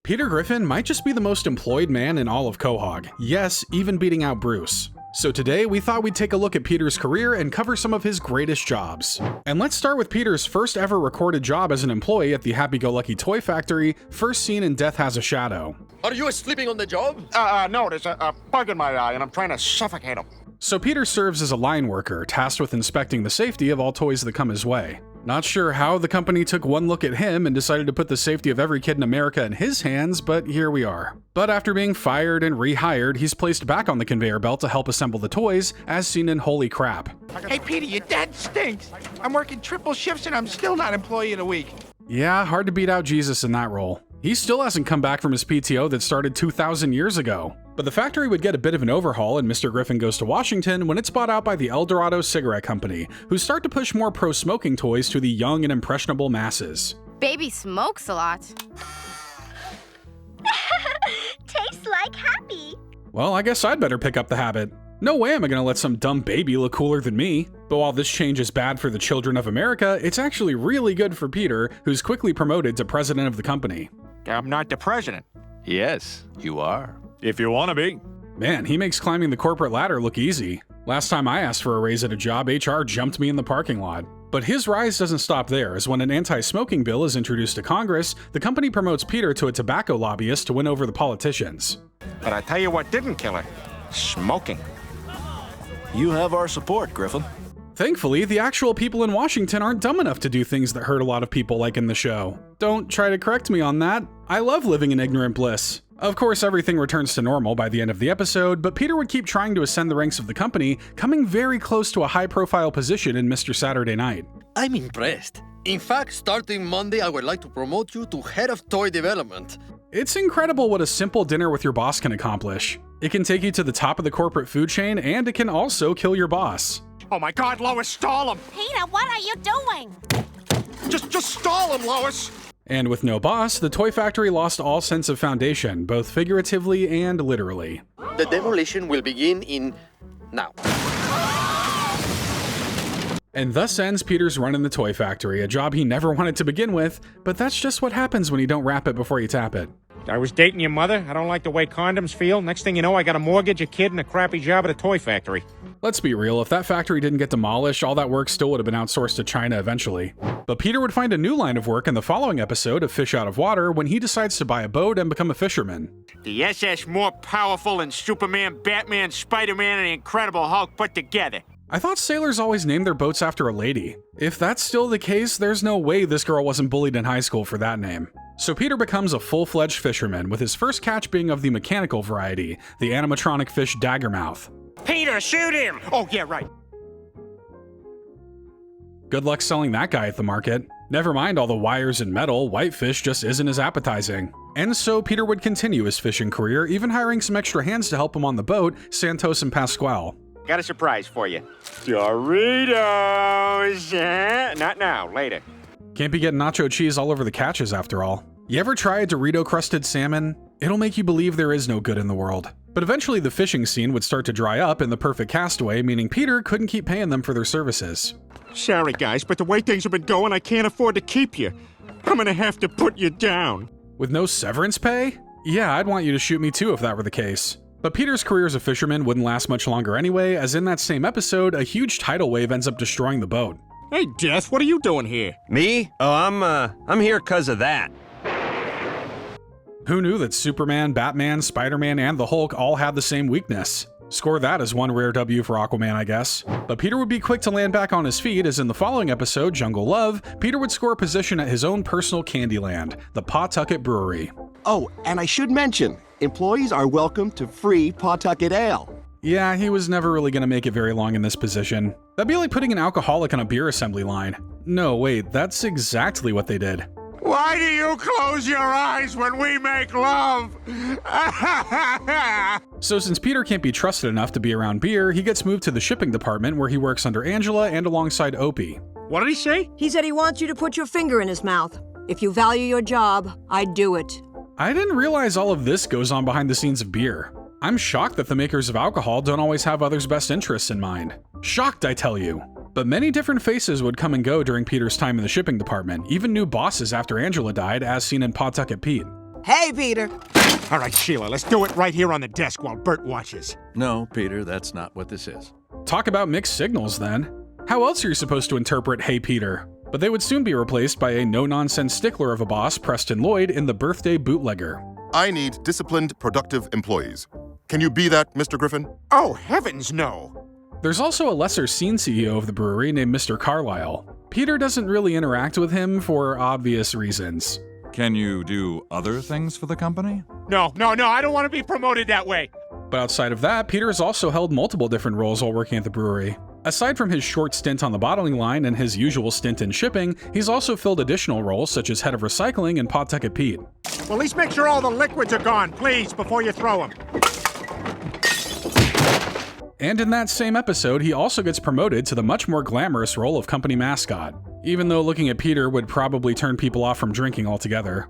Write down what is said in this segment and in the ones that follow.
Peter Griffin might just be the most employed man in all of Quahog. Yes, even beating out Bruce. So today, we thought we'd take a look at Peter's career and cover some of his greatest jobs. And let's start with Peter's first ever recorded job as an employee at the Happy-Go-Lucky Toy Factory, first seen in Death Has a Shadow. Are you sleeping on the job? No, there's a bug in my eye and I'm trying to suffocate him. So Peter serves as a line worker, tasked with inspecting the safety of all toys that come his way. Not sure how the company took one look at him and decided to put the safety of every kid in America in his hands, but here we are. But after being fired and rehired, he's placed back on the conveyor belt to help assemble the toys, as seen in Holy Crap. Hey, Peter, your dad stinks. I'm working triple shifts and I'm still not employee of the week. Yeah, hard to beat out Jesus in that role. He still hasn't come back from his PTO that started 2,000 years ago. But the factory would get a bit of an overhaul in Mr. Griffin Goes to Washington when it's bought out by the El Dorado Cigarette Company, who start to push more pro-smoking toys to the young and impressionable masses. Baby smokes a lot. Tastes like happy. Well, I guess I'd better pick up the habit. No way am I gonna let some dumb baby look cooler than me. But while this change is bad for the children of America, it's actually really good for Peter, who's quickly promoted to president of the company. I'm not the president. Yes, you are. If you want to be. Man, he makes climbing the corporate ladder look easy. Last time I asked for a raise at a job, HR jumped me in the parking lot. But his rise doesn't stop there, as when an anti-smoking bill is introduced to Congress, the company promotes Peter to a tobacco lobbyist to win over the politicians. But I tell you what didn't kill her. Smoking. You have our support, Griffin. Thankfully, the actual people in Washington aren't dumb enough to do things that hurt a lot of people like in the show. Don't try to correct me on that. I love living in ignorant bliss. Of course, everything returns to normal by the end of the episode, but Peter would keep trying to ascend the ranks of the company, coming very close to a high-profile position in Mr. Saturday Night. I'm impressed. In fact, starting Monday, I would like to promote you to head of toy development. It's incredible what a simple dinner with your boss can accomplish. It can take you to the top of the corporate food chain, and it can also kill your boss. Oh my God, Lois, stall him. Peter, what are you doing? Just stall him, Lois. And with no boss, the toy factory lost all sense of foundation, both figuratively and literally. The demolition will begin in now. And thus ends Peter's run in the toy factory, a job he never wanted to begin with, but that's just what happens when you don't wrap it before you tap it. I was dating your mother. I don't like the way condoms feel. Next thing you know, I got a mortgage, a kid, and a crappy job at a toy factory. Let's be real, if that factory didn't get demolished, all that work still would have been outsourced to China eventually. But Peter would find a new line of work in the following episode of Fish Out of Water when he decides to buy a boat and become a fisherman. The SS more powerful than Superman, Batman, Spider-Man, and the Incredible Hulk put together. I thought sailors always named their boats after a lady. If that's still the case, there's no way this girl wasn't bullied in high school for that name. So Peter becomes a full-fledged fisherman, with his first catch being of the mechanical variety, the animatronic fish Daggermouth. Peter, shoot him! Oh, yeah, right. Good luck selling that guy at the market. Never mind all the wires and metal, whitefish just isn't as appetizing. And so Peter would continue his fishing career, even hiring some extra hands to help him on the boat, Santos and Pasquale. Got a surprise for you. Doritos! Not now, later. Can't be getting nacho cheese all over the catches after all. You ever try a Dorito-crusted salmon? It'll make you believe there is no good in the world. But eventually the fishing scene would start to dry up in The Perfect Castaway, meaning Peter couldn't keep paying them for their services. Sorry, guys, but the way things have been going, I can't afford to keep you. I'm gonna have to put you down. With no severance pay? Yeah, I'd want you to shoot me too if that were the case. But Peter's career as a fisherman wouldn't last much longer anyway, as in that same episode, a huge tidal wave ends up destroying the boat. Hey, Death, what are you doing here? Me? Oh, I'm here 'cause of that. Who knew that Superman, Batman, Spider-Man, and the Hulk all had the same weakness? Score that as one rare W for Aquaman, I guess. But Peter would be quick to land back on his feet, as in the following episode, Jungle Love, Peter would score a position at his own personal Candyland, the PawTucket Brewery. Oh, and I should mention, employees are welcome to free PawTucket Ale. Yeah, he was never really gonna make it very long in this position. That'd be like putting an alcoholic on a beer assembly line. No, wait, that's exactly what they did. Why do you close your eyes when we make love? So since Peter can't be trusted enough to be around beer, he gets moved to the shipping department where he works under Angela and alongside Opie. What did he say? He said he wants you to put your finger in his mouth. If you value your job, I'd do it. I didn't realize all of this goes on behind the scenes of beer. I'm shocked that the makers of alcohol don't always have others' best interests in mind. Shocked, I tell you. But many different faces would come and go during Peter's time in the shipping department, even new bosses after Angela died, as seen in PawTucket Pete. Hey, Peter. All right, Sheila, let's do it right here on the desk while Bert watches. No, Peter, that's not what this is. Talk about mixed signals then. How else are you supposed to interpret Hey Peter? But they would soon be replaced by a no-nonsense stickler of a boss, Preston Lloyd, in The Birthday Bootlegger. I need disciplined, productive employees. Can you be that, Mr. Griffin? Oh, heavens no. There's also a lesser-seen CEO of the brewery named Mr. Carlisle. Peter doesn't really interact with him for obvious reasons. Can you do other things for the company? No, I don't want to be promoted that way. But outside of that, Peter has also held multiple different roles while working at the brewery. Aside from his short stint on the bottling line and his usual stint in shipping, he's also filled additional roles such as head of recycling and PawTucket Pete. Well, at least make sure all the liquids are gone, please, before you throw them. And in that same episode, he also gets promoted to the much more glamorous role of company mascot, even though looking at Peter would probably turn people off from drinking altogether.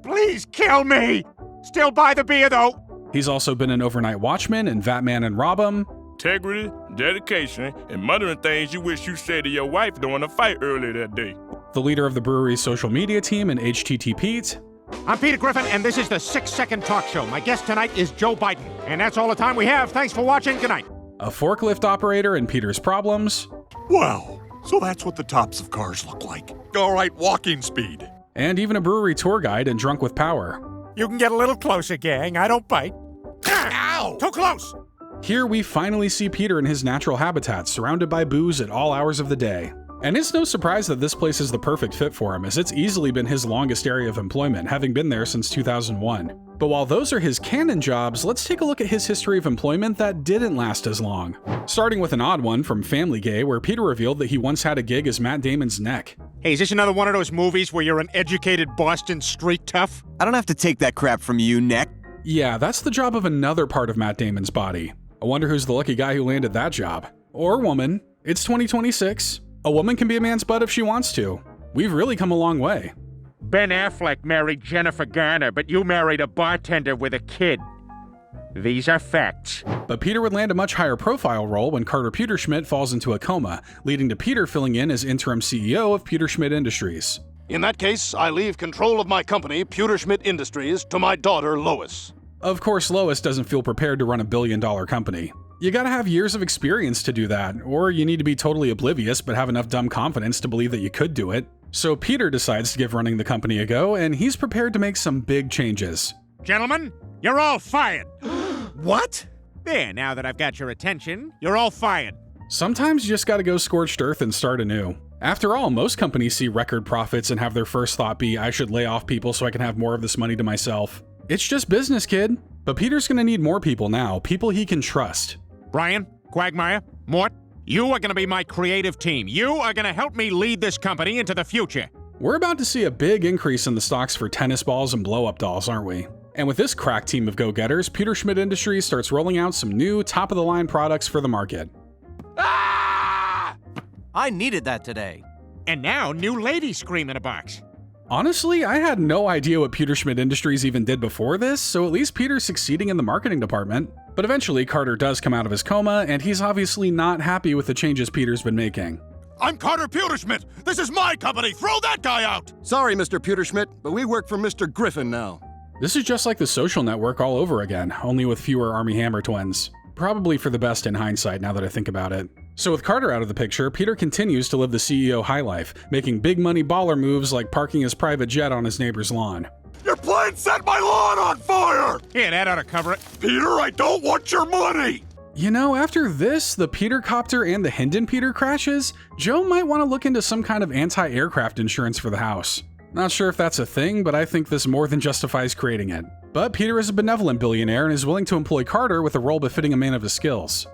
Please kill me! Still buy the beer, though. He's also been an overnight watchman in Batman and Robin. Integrity, dedication, and muttering things you wish you said to your wife during a fight earlier that day. The leader of the brewery's social media team in HTT Pete. I'm Peter Griffin, and this is the 6-Second Talk Show. My guest tonight is Joe Biden. And that's all the time we have. Thanks for watching. Good night. A forklift operator in Peter's Problems. Wow, so that's what the tops of cars look like. All right, walking speed. And even a brewery tour guide in Drunk with Power. You can get a little closer, gang. I don't bite. Ow! Too close! Here we finally see Peter in his natural habitat, surrounded by booze at all hours of the day. And it's no surprise that this place is the perfect fit for him, as it's easily been his longest area of employment, having been there since 2001. But while those are his canon jobs, let's take a look at his history of employment that didn't last as long. Starting with an odd one from Family Guy, where Peter revealed that he once had a gig as Matt Damon's neck. Hey, is this another one of those movies where you're an educated Boston street tough? I don't have to take that crap from you, neck. Yeah, that's the job of another part of Matt Damon's body. I wonder who's the lucky guy who landed that job. Or woman. It's 2026. A woman can be a man's butt if she wants to. We've really come a long way. Ben Affleck married Jennifer Garner, but you married a bartender with a kid. These are facts. But Peter would land a much higher profile role when Carter Pewterschmidt falls into a coma, leading to Peter filling in as interim CEO of Pewterschmidt Industries. In that case, I leave control of my company, Pewterschmidt Industries, to my daughter, Lois. Of course, Lois doesn't feel prepared to run a billion-dollar company. You gotta have years of experience to do that, or you need to be totally oblivious but have enough dumb confidence to believe that you could do it. So Peter decides to give running the company a go, and he's prepared to make some big changes. Gentlemen, you're all fired. What? There, now that I've got your attention, you're all fired. Sometimes you just gotta go scorched earth and start anew. After all, most companies see record profits and have their first thought be, I should lay off people so I can have more of this money to myself. It's just business, kid. But Peter's gonna need more people now, people he can trust. Brian, Quagmire, Mort, you are going to be my creative team. You are going to help me lead this company into the future. We're about to see a big increase in the stocks for tennis balls and blow-up dolls, aren't we? And with this crack team of go-getters, Pewterschmidt Industries starts rolling out some new top-of-the-line products for the market. Ah! I needed that today. And now, new lady scream in a box. Honestly, I had no idea what Pewterschmidt Industries even did before this, so at least Peter's succeeding in the marketing department. But eventually, Carter does come out of his coma, and he's obviously not happy with the changes Peter's been making. I'm Carter Pewterschmidt. This is my company. Throw that guy out. Sorry, Mr. Pewterschmidt, but we work for Mr. Griffin now. This is just like the Social Network all over again, only with fewer Army Hammer twins. Probably for the best in hindsight now that I think about it. So with Carter out of the picture, Peter continues to live the CEO high life, making big money baller moves like parking his private jet on his neighbor's lawn. Your plane set my lawn on fire! Yeah, that ought to cover it. Peter, I don't want your money! You know, after this, the Peter Copter and the Hinden Peter crashes, Joe might want to look into some kind of anti-aircraft insurance for the house. Not sure if that's a thing, but I think this more than justifies creating it. But Peter is a benevolent billionaire and is willing to employ Carter with a role befitting a man of his skills.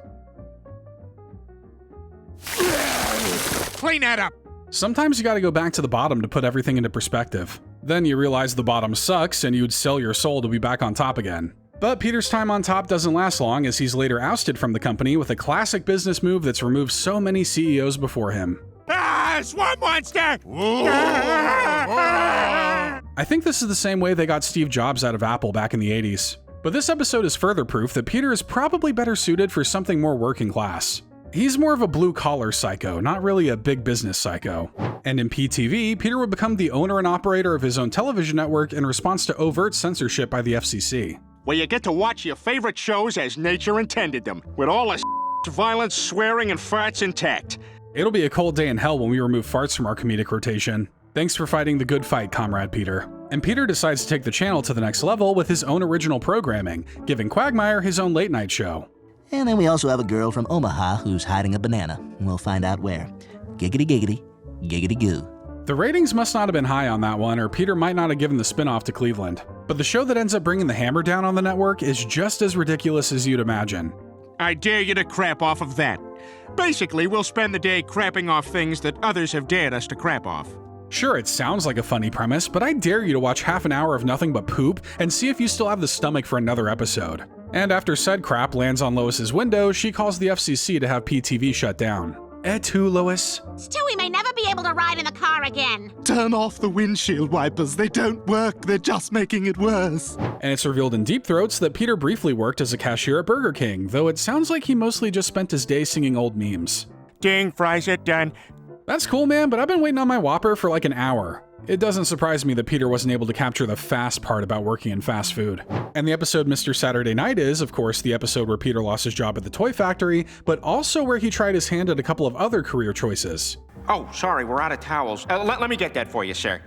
Clean that up! Sometimes you gotta go back to the bottom to put everything into perspective. Then you realize the bottom sucks and you'd sell your soul to be back on top again. But Peter's time on top doesn't last long, as he's later ousted from the company with a classic business move that's removed so many CEOs before him. Ah, swamp monster! I think this is the same way they got Steve Jobs out of Apple back in the 80s. But this episode is further proof that Peter is probably better suited for something more working class. He's more of a blue-collar psycho, not really a big business psycho. And in PTV, Peter would become the owner and operator of his own television network in response to overt censorship by the FCC. Where you get to watch your favorite shows as nature intended them, with all the violence, swearing, and farts intact. It'll be a cold day in hell when we remove farts from our comedic rotation. Thanks for fighting the good fight, Comrade Peter. And Peter decides to take the channel to the next level with his own original programming, giving Quagmire his own late-night show. And then we also have a girl from Omaha who's hiding a banana. We'll find out where. Giggity giggity, giggity goo. The ratings must not have been high on that one, or Peter might not have given the spin-off to Cleveland. But the show that ends up bringing the hammer down on the network is just as ridiculous as you'd imagine. I dare you to crap off of that. Basically, we'll spend the day crapping off things that others have dared us to crap off. Sure, it sounds like a funny premise, but I dare you to watch half an hour of nothing but poop and see if you still have the stomach for another episode. And after said crap lands on Lois's window, she calls the FCC to have PTV shut down. Et tu, Lois? Stewie may never be able to ride in the car again. Turn off the windshield wipers. They don't work. They're just making it worse. And it's revealed in Deep Throats that Peter briefly worked as a cashier at Burger King, though it sounds like he mostly just spent his day singing old memes. Ding, fries it done. That's cool, man, but I've been waiting on my Whopper for like an hour. It doesn't surprise me that Peter wasn't able to capture the fast part about working in fast food. And the episode Mr. Saturday Night is, of course, the episode where Peter lost his job at the toy factory, but also where he tried his hand at a couple of other career choices. Oh, sorry, we're out of towels. Let me get that for you, sir.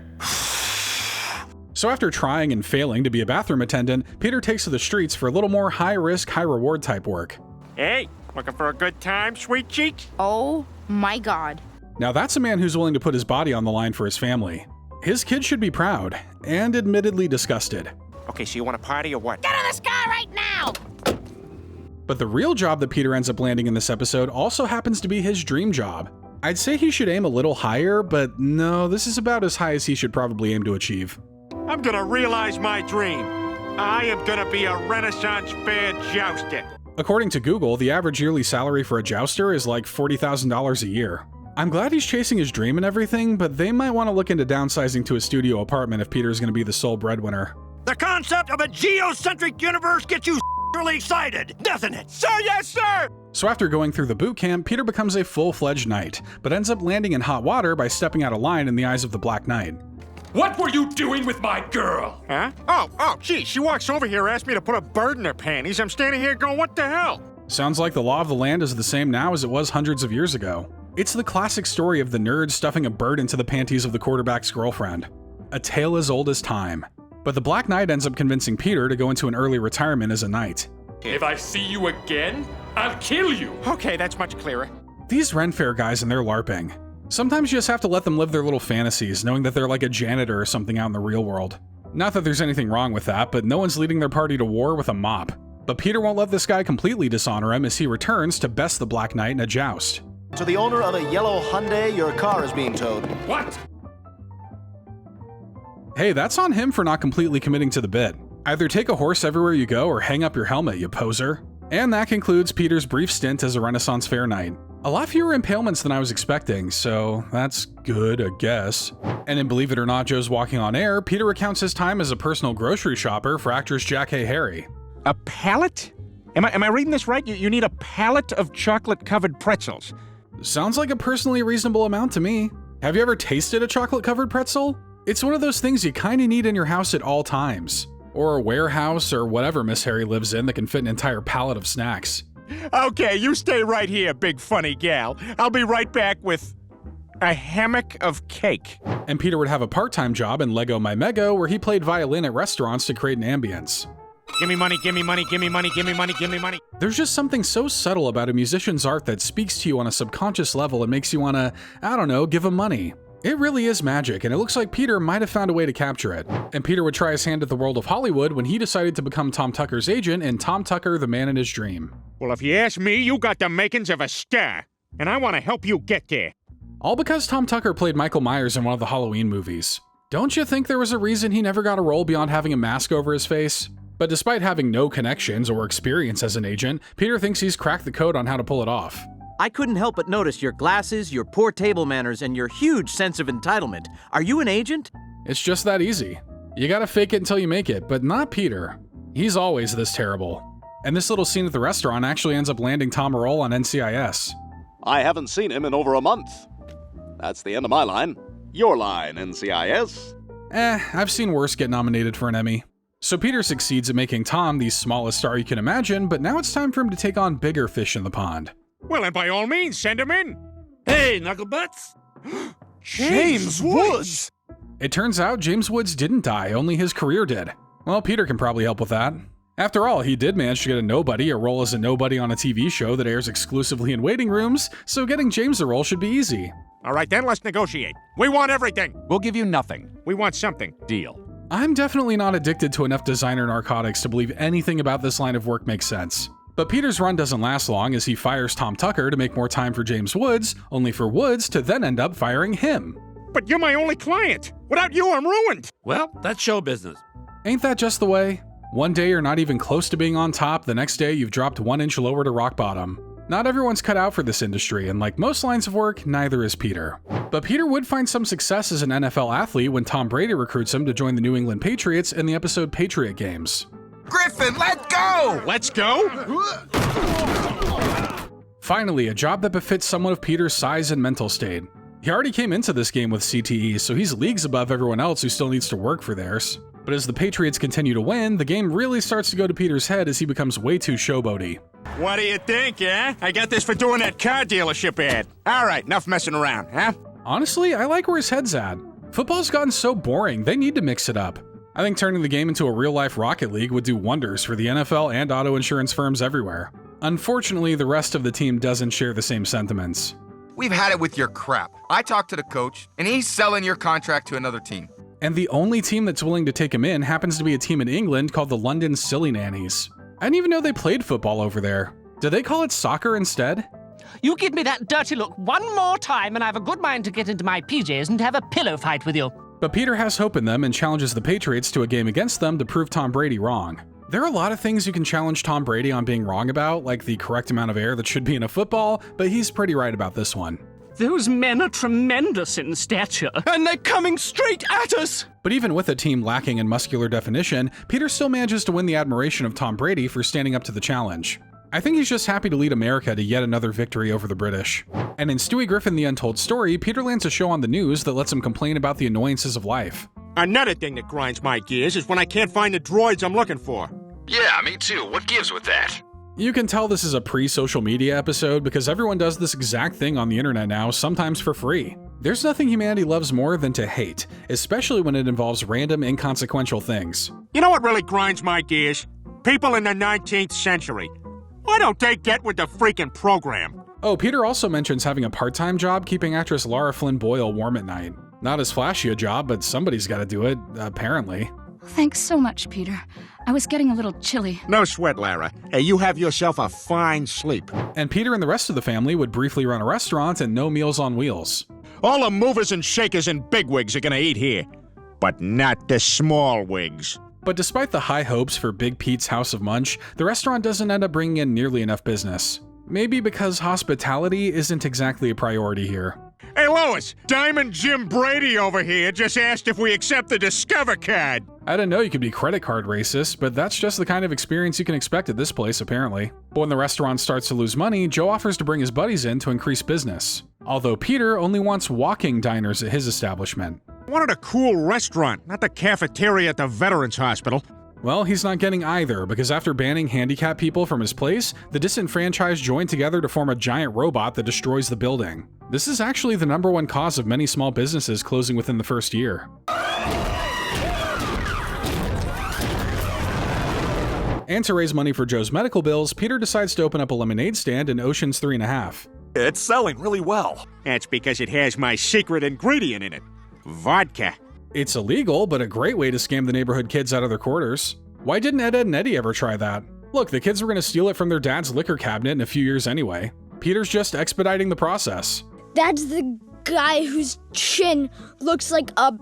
So after trying and failing to be a bathroom attendant, Peter takes to the streets for a little more high-risk, high-reward type work. Hey, looking for a good time, sweet cheeks? Oh my god. Now that's a man who's willing to put his body on the line for his family. His kids should be proud, and admittedly disgusted. Okay, so you want a party or what? Get in this car right now! But the real job that Peter ends up landing in this episode also happens to be his dream job. I'd say he should aim a little higher, but no, this is about as high as he should probably aim to achieve. I'm gonna realize my dream. I am gonna be a Renaissance fair jouster. According to Google, the average yearly salary for a jouster is like $40,000 a year. I'm glad he's chasing his dream and everything, but they might want to look into downsizing to a studio apartment if Peter's going to be the sole breadwinner. The concept of a geocentric universe gets you really excited, doesn't it? Sir, yes, sir! So after going through the boot camp, Peter becomes a full-fledged knight, but ends up landing in hot water by stepping out of line in the eyes of the Black Knight. What were you doing with my girl? Huh? Oh, gee, she walks over here, asked me to put a bird in her panties. I'm standing here going, what the hell? Sounds like the law of the land is the same now as it was hundreds of years ago. It's the classic story of the nerd stuffing a bird into the panties of the quarterback's girlfriend. A tale as old as time. But the Black Knight ends up convincing Peter to go into an early retirement as a knight. If I see you again, I'll kill you. Okay, that's much clearer. These Ren Fair guys and their LARPing. Sometimes you just have to let them live their little fantasies, knowing that they're like a janitor or something out in the real world. Not that there's anything wrong with that, but no one's leading their party to war with a mop. But Peter won't let this guy completely dishonor him as he returns to best the Black Knight in a joust. To the owner of a yellow Hyundai, your car is being towed. What? Hey, that's on him for not completely committing to the bit. Either take a horse everywhere you go or hang up your helmet, you poser. And that concludes Peter's brief stint as a Renaissance Fair knight. A lot fewer impalements than I was expecting, so that's good, I guess. And in Believe It or Not, Joe's Walking on Air, Peter recounts his time as a personal grocery shopper for actress Jackée Harry. A pallet? Am I reading this right? You need a pallet of chocolate-covered pretzels. Sounds like a personally reasonable amount to me. Have you ever tasted a chocolate-covered pretzel? It's one of those things you kinda need in your house at all times. Or a warehouse or whatever Miss Harry lives in that can fit an entire pallet of snacks. Okay, you stay right here, big funny gal. I'll be right back with a hammock of cake. And Peter would have a part-time job in Lego My Mego where he played violin at restaurants to create an ambience. Gimme money, gimme money, gimme money, gimme money, gimme money. There's just something so subtle about a musician's art that speaks to you on a subconscious level and makes you wanna, I don't know, give him money. It really is magic, and it looks like Peter might have found a way to capture it. And Peter would try his hand at the world of Hollywood when he decided to become Tom Tucker's agent in Tom Tucker, the Man in His Dream. Well, if you ask me, you got the makings of a star, and I want to help you get there. All because Tom Tucker played Michael Myers in one of the Halloween movies. Don't you think there was a reason he never got a role beyond having a mask over his face? But despite having no connections or experience as an agent, Peter thinks he's cracked the code on how to pull it off. I couldn't help but notice your glasses, your poor table manners, and your huge sense of entitlement. Are you an agent? It's just that easy. You gotta fake it until you make it, but not Peter. He's always this terrible. And this little scene at the restaurant actually ends up landing Tom a role on NCIS. I haven't seen him in over a month. That's the end of my line. Your line, NCIS. I've seen worse get nominated for an Emmy. So Peter succeeds at making Tom the smallest star you can imagine, but now it's time for him to take on bigger fish in the pond. Well, then by all means, send him in. Hey, Knucklebutts! James Woods! It turns out James Woods didn't die, only his career did. Well, Peter can probably help with that. After all, he did manage to get a role as a nobody on a TV show that airs exclusively in waiting rooms, so getting James a role should be easy. All right, then let's negotiate. We want everything. We'll give you nothing. We want something. Deal. I'm definitely not addicted to enough designer narcotics to believe anything about this line of work makes sense. But Peter's run doesn't last long as he fires Tom Tucker to make more time for James Woods, only for Woods to then end up firing him. But you're my only client. Without you, I'm ruined. Well, that's show business. Ain't that just the way? One day you're not even close to being on top, the next day you've dropped 1 inch lower to rock bottom. Not everyone's cut out for this industry, and like most lines of work, neither is Peter. But Peter would find some success as an NFL athlete when Tom Brady recruits him to join the New England Patriots in the episode Patriot Games. Griffin, let's go! Let's go? Finally, a job that befits someone of Peter's size and mental state. He already came into this game with CTE, so he's leagues above everyone else who still needs to work for theirs. But as the Patriots continue to win, the game really starts to go to Peter's head as he becomes way too showboaty. What do you think, eh? I got this for doing that car dealership ad. All right, enough messing around, huh? Honestly, I like where his head's at. Football's gotten so boring, they need to mix it up. I think turning the game into a real-life Rocket League would do wonders for the NFL and auto insurance firms everywhere. Unfortunately, the rest of the team doesn't share the same sentiments. We've had it with your crap. I talked to the coach, and he's selling your contract to another team. And the only team that's willing to take him in happens to be a team in England called the London Silly Nannies. I didn't even know they played football over there. Do they call it soccer instead? You give me that dirty look one more time and I have a good mind to get into my PJs and have a pillow fight with you. But Peter has hope in them and challenges the Patriots to a game against them to prove Tom Brady wrong. There are a lot of things you can challenge Tom Brady on being wrong about, like the correct amount of air that should be in a football, but he's pretty right about this one. Those men are tremendous in stature. And they're coming straight at us! But even with a team lacking in muscular definition, Peter still manages to win the admiration of Tom Brady for standing up to the challenge. I think he's just happy to lead America to yet another victory over the British. And in Stewie Griffin: The Untold Story, Peter lands a show on the news that lets him complain about the annoyances of life. Another thing that grinds my gears is when I can't find the droids I'm looking for. Yeah, me too. What gives with that? You can tell this is a pre-social media episode because everyone does this exact thing on the internet now, sometimes for free. There's nothing humanity loves more than to hate, especially when it involves random, inconsequential things. You know what really grinds my gears? People in the 19th century. Why don't they get with the freaking program? Oh, Peter also mentions having a part-time job keeping actress Lara Flynn Boyle warm at night. Not as flashy a job, but somebody's gotta do it, apparently. Thanks so much, Peter. I was getting a little chilly. No sweat, Lara. Hey, you have yourself a fine sleep. And Peter and the rest of the family would briefly run a restaurant and no Meals on Wheels. All the movers and shakers and bigwigs are gonna eat here. But not the small wigs. But despite the high hopes for Big Pete's House of Munch, the restaurant doesn't end up bringing in nearly enough business. Maybe because hospitality isn't exactly a priority here. Hey, Lois, Diamond Jim Brady over here just asked if we accept the Discover card. I didn't know you could be credit card racist, but that's just the kind of experience you can expect at this place, apparently. But when the restaurant starts to lose money, Joe offers to bring his buddies in to increase business. Although Peter only wants walking diners at his establishment. I wanted a cool restaurant, not the cafeteria at the Veterans Hospital. Well, he's not getting either, because after banning handicapped people from his place, the disenfranchised join together to form a giant robot that destroys the building. This is actually the #1 cause of many small businesses closing within the first year. And to raise money for Joe's medical bills, Peter decides to open up a lemonade stand in Ocean's 3.5. It's selling really well. That's because it has my secret ingredient in it. Vodka. It's illegal, but a great way to scam the neighborhood kids out of their quarters. Why didn't Ed, Edd and Eddy ever try that? Look, the kids were going to steal it from their dad's liquor cabinet in a few years anyway. Peter's just expediting the process. That's the guy whose chin looks like a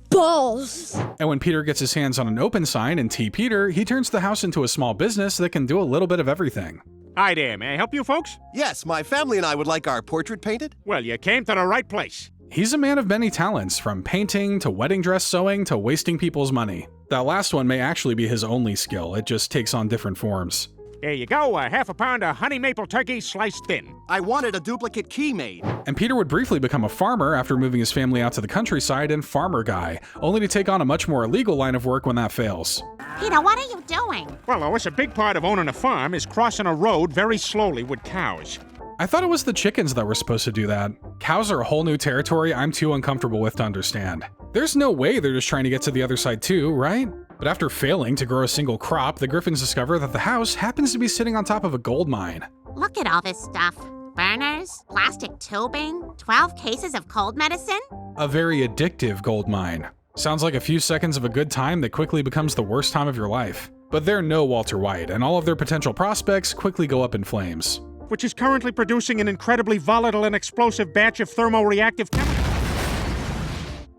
balls. And when Peter gets his hands on an open sign in T. Peter, he turns the house into a small business that can do a little bit of everything. Hi there, may I help you folks? Yes, my family and I would like our portrait painted. Well, you came to the right place. He's a man of many talents, from painting to wedding dress sewing to wasting people's money. That last one may actually be his only skill, it just takes on different forms. There you go, half a pound of honey maple turkey sliced thin. I wanted a duplicate key made. And Peter would briefly become a farmer after moving his family out to the countryside and farmer guy, only to take on a much more illegal line of work when that fails. Peter, what are you doing? Well, Lois, a big part of owning a farm is crossing a road very slowly with cows. I thought it was the chickens that were supposed to do that. Cows are a whole new territory I'm too uncomfortable with to understand. There's no way they're just trying to get to the other side too, right? But after failing to grow a single crop, the Griffins discover that the house happens to be sitting on top of a gold mine. Look at all this stuff. Burners, plastic tubing, 12 cases of cold medicine. A very addictive gold mine. Sounds like a few seconds of a good time that quickly becomes the worst time of your life. But they're no Walter White, and all of their potential prospects quickly go up in flames. Which is currently producing an incredibly volatile and explosive batch of thermoreactive chemicals.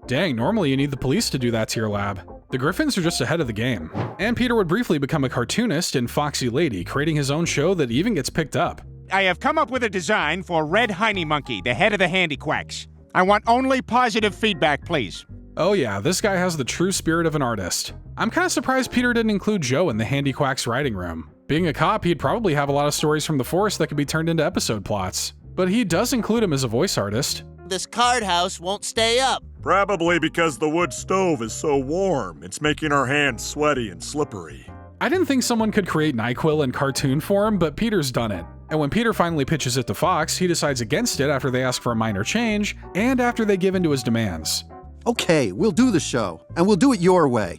Dang, normally you need the police to do that to your lab. The Griffins are just ahead of the game. And Peter would briefly become a cartoonist in Foxy Lady, creating his own show that even gets picked up. I have come up with a design for Red Heiny Monkey, the head of the Handy Quacks. I want only positive feedback, please. Oh yeah, this guy has the true spirit of an artist. I'm kinda surprised Peter didn't include Joe in the Handy Quacks writing room. Being a cop, he'd probably have a lot of stories from the force that could be turned into episode plots. But he does include him as a voice artist. This card house won't stay up. Probably because the wood stove is so warm, it's making our hands sweaty and slippery. I didn't think someone could create NyQuil in cartoon form, but Peter's done it. And when Peter finally pitches it to Fox, he decides against it after they ask for a minor change, and after they give in to his demands. Okay, we'll do the show, and we'll do it your way.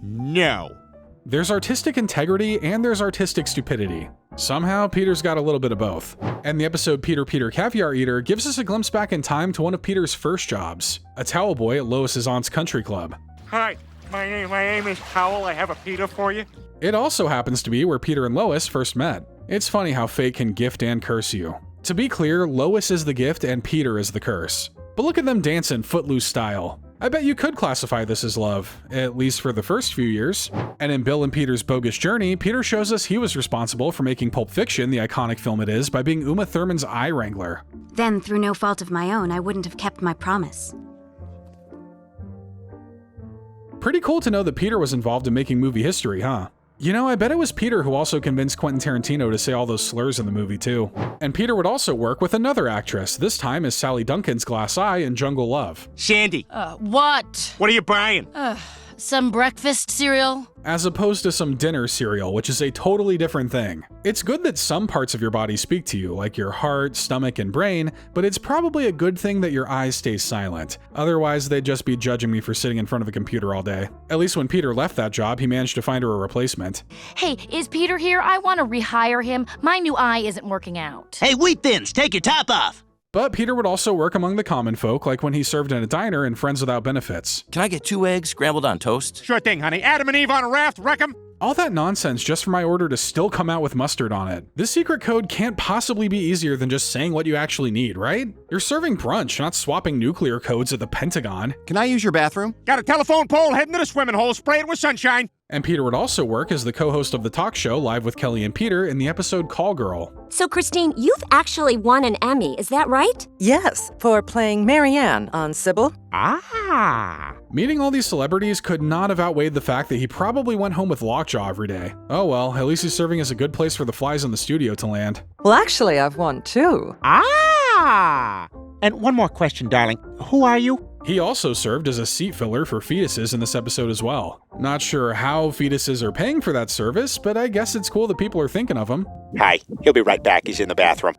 No. There's artistic integrity and there's artistic stupidity. Somehow, Peter's got a little bit of both. And the episode Peter Caviar Eater gives us a glimpse back in time to one of Peter's first jobs, a towel boy at Lois's aunt's country club. Hi, my name is Howell. I have a Peter for you. It also happens to be where Peter and Lois first met. It's funny how fate can gift and curse you. To be clear, Lois is the gift and Peter is the curse. But look at them dancing footloose style. I bet you could classify this as love, at least for the first few years. And in Bill and Peter's Bogus Journey, Peter shows us he was responsible for making Pulp Fiction the iconic film it is by being Uma Thurman's eye wrangler. Then, through no fault of my own, I wouldn't have kept my promise. Pretty cool to know that Peter was involved in making movie history, huh? You know, I bet it was Peter who also convinced Quentin Tarantino to say all those slurs in the movie too. And Peter would also work with another actress, this time as Sally Duncan's glass eye in Jungle Love. Sandy. What? What are you buying? Some breakfast cereal? As opposed to some dinner cereal, which is a totally different thing. It's good that some parts of your body speak to you, like your heart, stomach, and brain, but it's probably a good thing that your eyes stay silent. Otherwise, they'd just be judging me for sitting in front of a computer all day. At least when Peter left that job, he managed to find her a replacement. Hey, is Peter here? I want to rehire him. My new eye isn't working out. Hey, Wheat Thins, take your top off. But Peter would also work among the common folk, like when he served in a diner in Friends Without Benefits. Can I get 2 eggs scrambled on toast? Sure thing, honey. Adam and Eve on a raft, wreck 'em. All that nonsense just for my order to still come out with mustard on it. This secret code can't possibly be easier than just saying what you actually need, right? You're serving brunch, not swapping nuclear codes at the Pentagon. Can I use your bathroom? Got a telephone pole heading to the swimming hole. Spray it with sunshine. And Peter would also work as the co-host of the talk show Live with Kelly and Peter in the episode Call Girl. So, Christine, you've actually won an Emmy, is that right? Yes, for playing Marianne on Sybil. Ah. Meeting all these celebrities could not have outweighed the fact that he probably went home with lockjaw every day. Oh well, at least he's serving as a good place for the flies in the studio to land. Well, actually, I've won too. Ah! And one more question, darling. Who are you? He also served as a seat filler for fetuses in this episode as well. Not sure how fetuses are paying for that service, but I guess it's cool that people are thinking of him. Hi, he'll be right back. He's in the bathroom.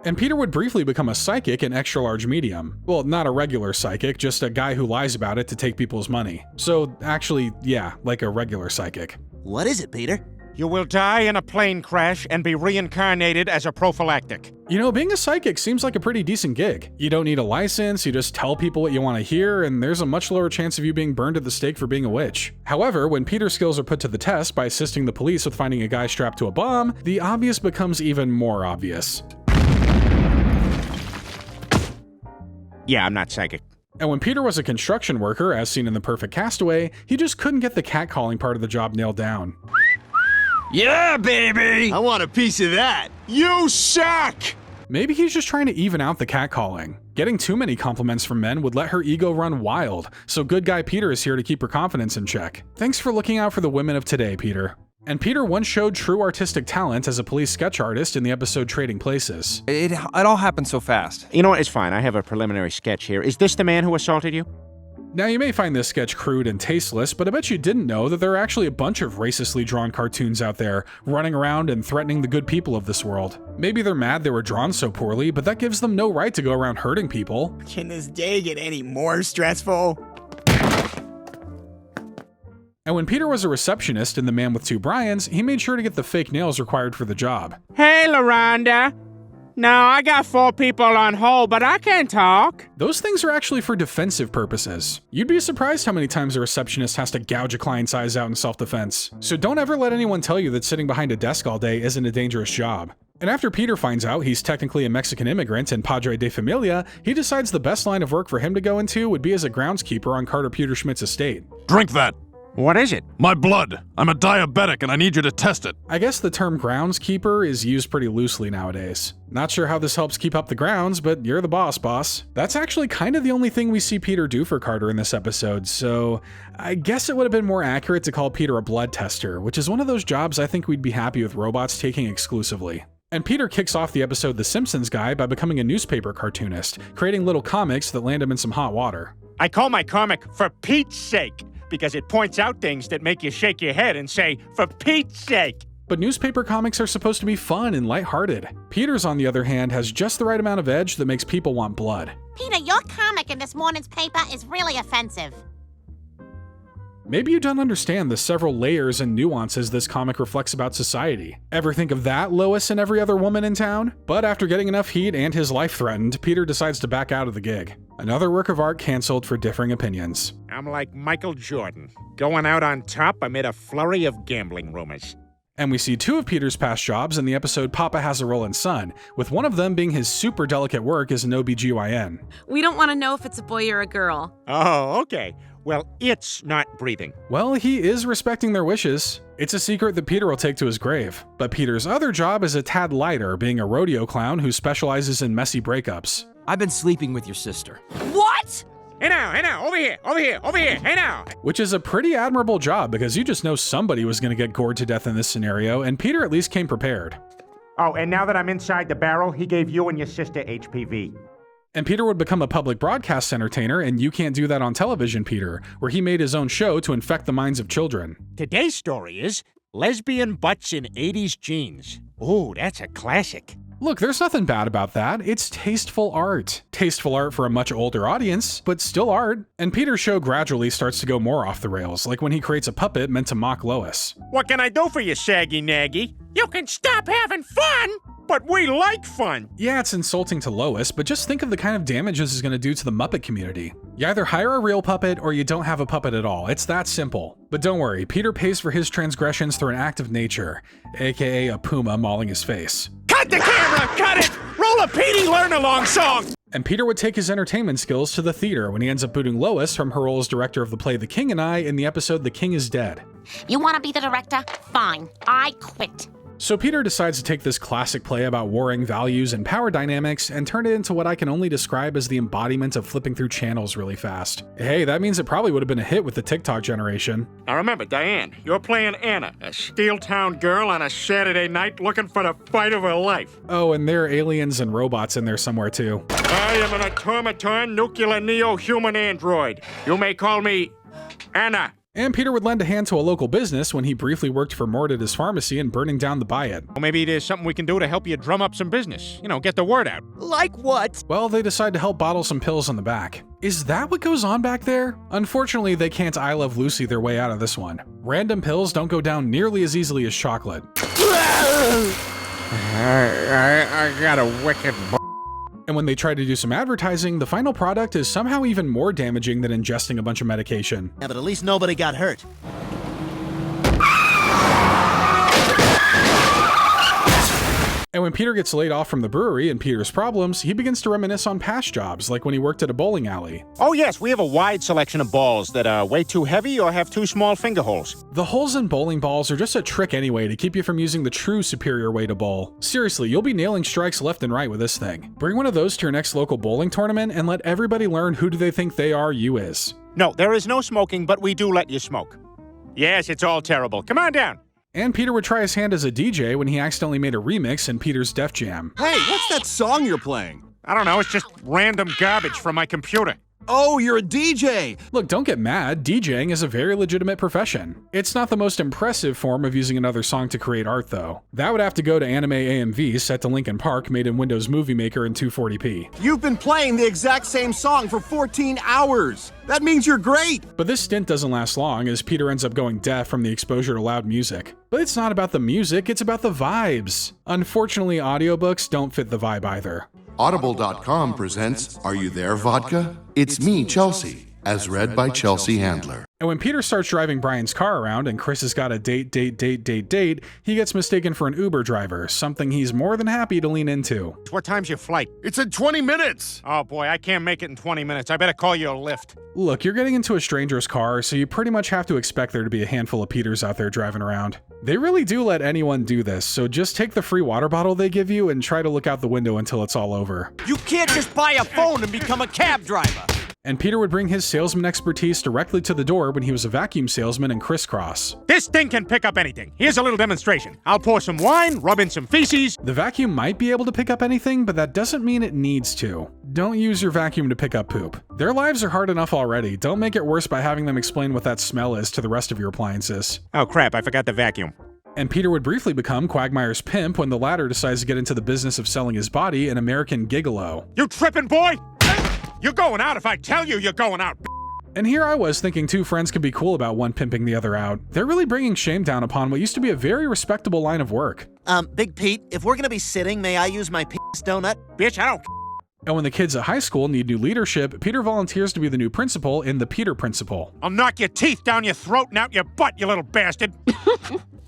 And Peter would briefly become a psychic in Extra Large Medium. Well, not a regular psychic, just a guy who lies about it to take people's money. So actually, yeah, like a regular psychic. What is it, Peter? You will die in a plane crash and be reincarnated as a prophylactic. You know, being a psychic seems like a pretty decent gig. You don't need a license, you just tell people what you want to hear, and there's a much lower chance of you being burned at the stake for being a witch. However, when Peter's skills are put to the test by assisting the police with finding a guy strapped to a bomb, the obvious becomes even more obvious. Yeah, I'm not psychic. And when Peter was a construction worker, as seen in The Perfect Castaway, he just couldn't get the catcalling part of the job nailed down. Yeah, baby! I want a piece of that. You suck! Maybe he's just trying to even out the catcalling. Getting too many compliments from men would let her ego run wild, so good guy Peter is here to keep her confidence in check. Thanks for looking out for the women of today, Peter. And Peter once showed true artistic talent as a police sketch artist in the episode Trading Places. It all happened so fast. You know what? It's fine. I have a preliminary sketch here. Is this the man who assaulted you? Now, you may find this sketch crude and tasteless, but I bet you didn't know that there are actually a bunch of racistly drawn cartoons out there, running around and threatening the good people of this world. Maybe they're mad they were drawn so poorly, but that gives them no right to go around hurting people. Can this day get any more stressful? And when Peter was a receptionist in The Man with Two Brians, he made sure to get the fake nails required for the job. Hey, LaRonda. No, I got 4 people on hold, but I can talk. Those things are actually for defensive purposes. You'd be surprised how many times a receptionist has to gouge a client's eyes out in self-defense. So don't ever let anyone tell you that sitting behind a desk all day isn't a dangerous job. And after Peter finds out he's technically a Mexican immigrant and padre de familia, he decides the best line of work for him to go into would be as a groundskeeper on Carter Pewterschmidt's estate. Drink that. What is it? My blood. I'm a diabetic and I need you to test it. I guess the term groundskeeper is used pretty loosely nowadays. Not sure how this helps keep up the grounds, but you're the boss. That's actually kind of the only thing we see Peter do for Carter in this episode, so I guess it would have been more accurate to call Peter a blood tester, which is one of those jobs I think we'd be happy with robots taking exclusively. And Peter kicks off the episode The Simpsons Guy by becoming a newspaper cartoonist, creating little comics that land him in some hot water. I call my comic For Pete's Sake, because it points out things that make you shake your head and say, for Pete's sake. But newspaper comics are supposed to be fun and lighthearted. Peter's, on the other hand, has just the right amount of edge that makes people want blood. Peter, your comic in this morning's paper is really offensive. Maybe you don't understand the several layers and nuances this comic reflects about society. Ever think of that, Lois and every other woman in town? But after getting enough heat and his life threatened, Peter decides to back out of the gig. Another work of art canceled for differing opinions. I'm like Michael Jordan, going out on top amid a flurry of gambling rumors. And we see 2 of Peter's past jobs in the episode Papa Has a Rollin' Son, with one of them being his super delicate work as an OBGYN. We don't want to know if it's a boy or a girl. Oh, okay. Well, it's not breathing. Well, he is respecting their wishes. It's a secret that Peter will take to his grave. But Peter's other job is a tad lighter, being a rodeo clown who specializes in messy breakups. I've been sleeping with your sister. What? Hey now, over here, hey now. Which is a pretty admirable job because you just know somebody was going to get gored to death in this scenario, and Peter at least came prepared. Oh, and now that I'm inside the barrel, he gave you and your sister HPV. And Peter would become a public broadcast entertainer, and You Can't Do That on Television, Peter, where he made his own show to infect the minds of children. Today's story is lesbian butts in 80s jeans. Ooh, that's a classic. Look, there's nothing bad about that. It's tasteful art. Tasteful art for a much older audience, but still art. And Peter's show gradually starts to go more off the rails, like when he creates a puppet meant to mock Lois. What can I do for you, Saggy Naggy? You can stop having fun, but we like fun. Yeah, it's insulting to Lois, but just think of the kind of damage this is going to do to the Muppet community. You either hire a real puppet or you don't have a puppet at all. It's that simple. But don't worry, Peter pays for his transgressions through an act of nature, aka a puma mauling his face. Cut the camera! Cut it! Roll a Petey Learn-Along song! And Peter would take his entertainment skills to the theater when he ends up booting Lois from her role as director of the play The King and I in the episode The King is Dead. You want to be the director? Fine. I quit. So Peter decides to take this classic play about warring values and power dynamics and turn it into what I can only describe as the embodiment of flipping through channels really fast. Hey, that means it probably would have been a hit with the TikTok generation. Now remember, Diane, you're playing Anna, a Steeltown girl on a Saturday night looking for the fight of her life. Oh, and there are aliens and robots in there somewhere too. I am an automaton nuclear neo-human android. You may call me Anna. And Peter would lend a hand to a local business when he briefly worked for Mordid's pharmacy and burning down the buy it. Well, maybe there's something we can do to help you drum up some business. You know, get the word out. Like what? Well, they decide to help bottle some pills on the back. Is that what goes on back there? Unfortunately, they can't I Love Lucy their way out of this one. Random pills don't go down nearly as easily as chocolate. I got a wicked And when they try to do some advertising, the final product is somehow even more damaging than ingesting a bunch of medication. Yeah, but at least nobody got hurt. And when Peter gets laid off from the brewery and Peter's problems, he begins to reminisce on past jobs, like when he worked at a bowling alley. Oh yes, we have a wide selection of balls that are way too heavy or have too small finger holes. The holes in bowling balls are just a trick anyway to keep you from using the true superior way to bowl. Seriously, you'll be nailing strikes left and right with this thing. Bring one of those to your next local bowling tournament and let everybody learn who do they think they are, you is. No, there is no smoking, but we do let you smoke. Yes, it's all terrible. Come on down. And Peter would try his hand as a DJ when he accidentally made a remix in Peter's Def Jam. Hey, what's that song you're playing? I don't know, it's just random garbage from my computer. Oh, you're a DJ! Look, don't get mad. DJing is a very legitimate profession. It's not the most impressive form of using another song to create art, though. That would have to go to anime AMV set to Linkin Park, made in Windows Movie Maker in 240p. You've been playing the exact same song for 14 hours! That means you're great! But this stint doesn't last long, as Peter ends up going deaf from the exposure to loud music. But it's not about the music, it's about the vibes. Unfortunately, audiobooks don't fit the vibe either. Audible.com presents Are You There, Vodka? It's me, Chelsea, as read by Chelsea Handler. And when Peter starts driving Brian's car around and Chris has got a date, he gets mistaken for an Uber driver, something he's more than happy to lean into. What time's your flight? It's in 20 minutes! Oh boy, I can't make it in 20 minutes. I better call you a lift. Look, you're getting into a stranger's car, so you pretty much have to expect there to be a handful of Peters out there driving around. They really do let anyone do this, so just take the free water bottle they give you and try to look out the window until it's all over. You can't just buy a phone and become a cab driver. And Peter would bring his salesman expertise directly to the door when he was a vacuum salesman in Crisscross. This thing can pick up anything. Here's a little demonstration. I'll pour some wine, rub in some feces. The vacuum might be able to pick up anything, but that doesn't mean it needs to. Don't use your vacuum to pick up poop. Their lives are hard enough already. Don't make it worse by having them explain what that smell is to the rest of your appliances. Oh crap, I forgot the vacuum. And Peter would briefly become Quagmire's pimp when the latter decides to get into the business of selling his body in American Gigolo. You tripping, boy? You're going out if I tell you you're going out. And here I was thinking two friends could be cool about one pimping the other out. They're really bringing shame down upon what used to be a very respectable line of work. Big Pete, if we're gonna be sitting, may I use my penis donut? Bitch, I don't. And when the kids at high school need new leadership, Peter volunteers to be the new principal in the Peter Principle. I'll knock your teeth down your throat and out your butt, you little bastard.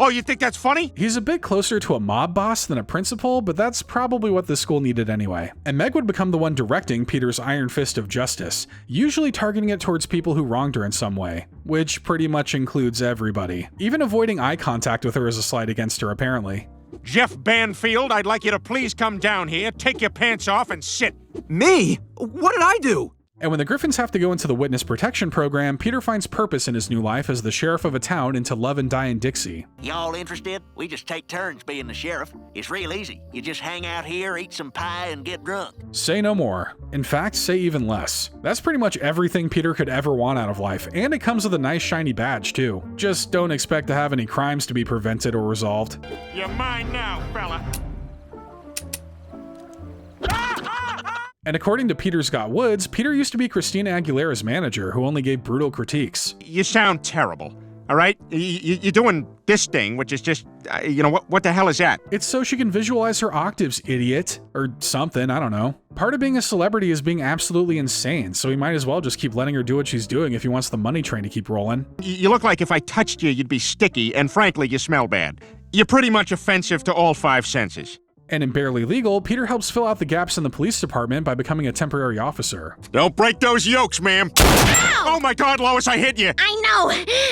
Oh, you think that's funny? He's a bit closer to a mob boss than a principal, but that's probably what the school needed anyway. And Meg would become the one directing Peter's Iron Fist of Justice, usually targeting it towards people who wronged her in some way, which pretty much includes everybody. Even avoiding eye contact with her is a slight against her, apparently. Jeff Banfield, I'd like you to please come down here, take your pants off, and sit. Me? What did I do? And when the Griffins have to go into the witness protection program, Peter finds purpose in his new life as the sheriff of a town into Love and Die in Dixie. Y'all interested? We just take turns being the sheriff. It's real easy. You just hang out here, eat some pie, and get drunk. Say no more. In fact, say even less. That's pretty much everything Peter could ever want out of life, and it comes with a nice shiny badge, too. Just don't expect to have any crimes to be prevented or resolved. You're mine now, fella. And according to Peter Scott Woods, Peter used to be Christina Aguilera's manager, who only gave brutal critiques. You sound terrible, all right? You're doing this thing, which is just, what the hell is that? It's so she can visualize her octaves, idiot. Or something, I don't know. Part of being a celebrity is being absolutely insane, so he might as well just keep letting her do what she's doing if he wants the money train to keep rolling. You look like if I touched you, you'd be sticky, and frankly, you smell bad. You're pretty much offensive to all five senses. And in Barely Legal, Peter helps fill out the gaps in the police department by becoming a temporary officer. Don't break those yokes, ma'am. Oh my God, Lois, I hit you. I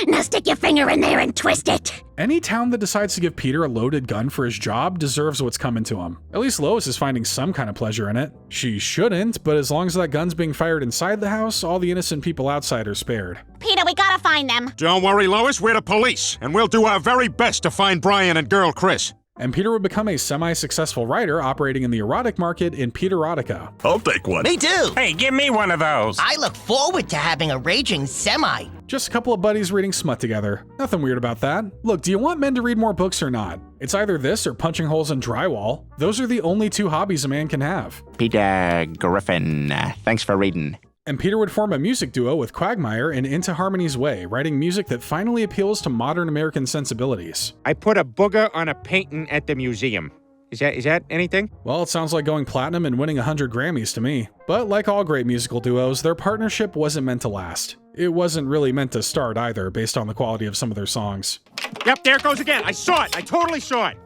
know. Now stick your finger in there and twist it. Any town that decides to give Peter a loaded gun for his job deserves what's coming to him. At least Lois is finding some kind of pleasure in it. She shouldn't, but as long as that gun's being fired inside the house, all the innocent people outside are spared. Peter, we gotta find them. Don't worry, Lois, we're the police, and we'll do our very best to find Brian and girl Chris. And Peter would become a semi-successful writer operating in the erotic market in Peterotica. I'll take one. Me too. Hey, give me one of those. I look forward to having a raging semi. Just a couple of buddies reading smut together. Nothing weird about that. Look, do you want men to read more books or not? It's either this or punching holes in drywall. Those are the only two hobbies a man can have. Peter Griffin, thanks for reading. And Peter would form a music duo with Quagmire in Into Harmony's Way, writing music that finally appeals to modern American sensibilities. I put a booger on a painting at the museum. Is that anything? Well, it sounds like going platinum and winning 100 Grammys to me. But like all great musical duos, their partnership wasn't meant to last. It wasn't really meant to start either, based on the quality of some of their songs. Yep, there it goes again. I saw it. I totally saw it.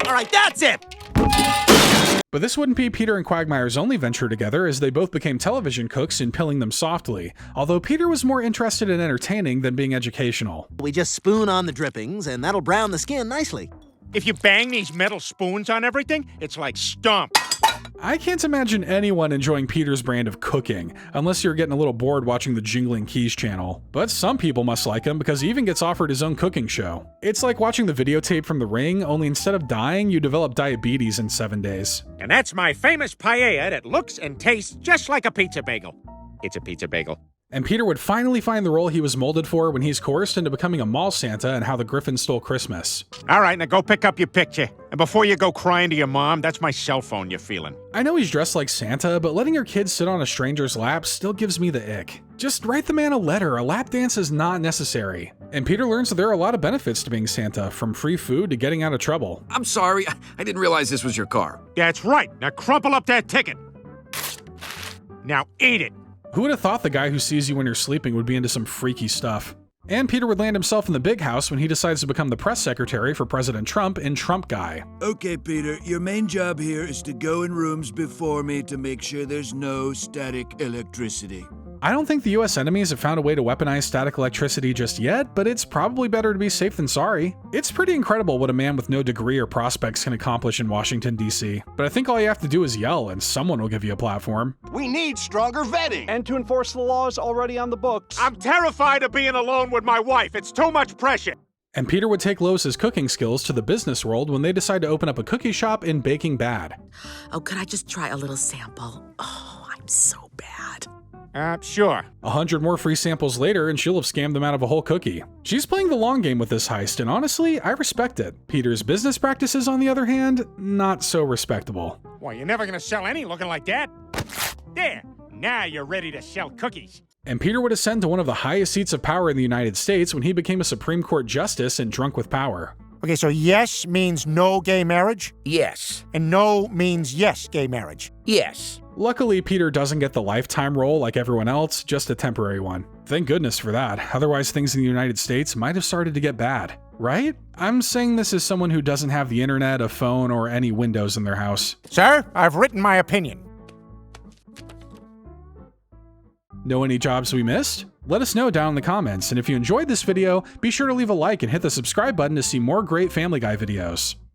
All right, that's it. But this wouldn't be Peter and Quagmire's only venture together, as they both became television cooks in Pilling Them Softly, although Peter was more interested in entertaining than being educational. We just spoon on the drippings, and that'll brown the skin nicely. If you bang these metal spoons on everything, it's like stomp. I can't imagine anyone enjoying Peter's brand of cooking, unless you're getting a little bored watching the Jingling Keys channel. But some people must like him because he even gets offered his own cooking show. It's like watching the videotape from The Ring, only instead of dying, you develop diabetes in 7 days. And that's my famous paella that looks and tastes just like a pizza bagel. It's a pizza bagel. And Peter would finally find the role he was molded for when he's coerced into becoming a mall Santa and How the Griffin Stole Christmas. All right, now go pick up your picture. And before you go crying to your mom, that's my cell phone you're feeling. I know he's dressed like Santa, but letting your kid sit on a stranger's lap still gives me the ick. Just write the man a letter, a lap dance is not necessary. And Peter learns that there are a lot of benefits to being Santa, from free food to getting out of trouble. I'm sorry, I didn't realize this was your car. That's right, now crumple up that ticket. Now eat it. Who would have thought the guy who sees you when you're sleeping would be into some freaky stuff? And Peter would land himself in the big house when he decides to become the press secretary for President Trump in Trump Guy. Okay, Peter, your main job here is to go in rooms before me to make sure there's no static electricity. I don't think the US enemies have found a way to weaponize static electricity just yet, but it's probably better to be safe than sorry. It's pretty incredible what a man with no degree or prospects can accomplish in Washington, D.C. But I think all you have to do is yell and someone will give you a platform. We need stronger vetting. And to enforce the laws already on the books. I'm terrified of being alone with my wife. It's too much pressure. And Peter would take Lois's cooking skills to the business world when they decide to open up a cookie shop in Baking Bad. Oh, could I just try a little sample? Oh, I'm so bad. Sure. 100 more free samples later, and she'll have scammed them out of a whole cookie. She's playing the long game with this heist, and honestly, I respect it. Peter's business practices, on the other hand, not so respectable. Well, you're never gonna sell any looking like that. There, now you're ready to sell cookies. And Peter would ascend to one of the highest seats of power in the United States when he became a Supreme Court justice in Drunk with Power. Okay, so yes means no gay marriage? Yes. And no means yes gay marriage? Yes. Luckily, Peter doesn't get the lifetime role like everyone else, just a temporary one. Thank goodness for that, otherwise things in the United States might have started to get bad. Right? I'm saying this as someone who doesn't have the internet, a phone, or any windows in their house. Sir, I've written my opinion. Know any jobs we missed? Let us know down in the comments, and if you enjoyed this video, be sure to leave a like and hit the subscribe button to see more great Family Guy videos.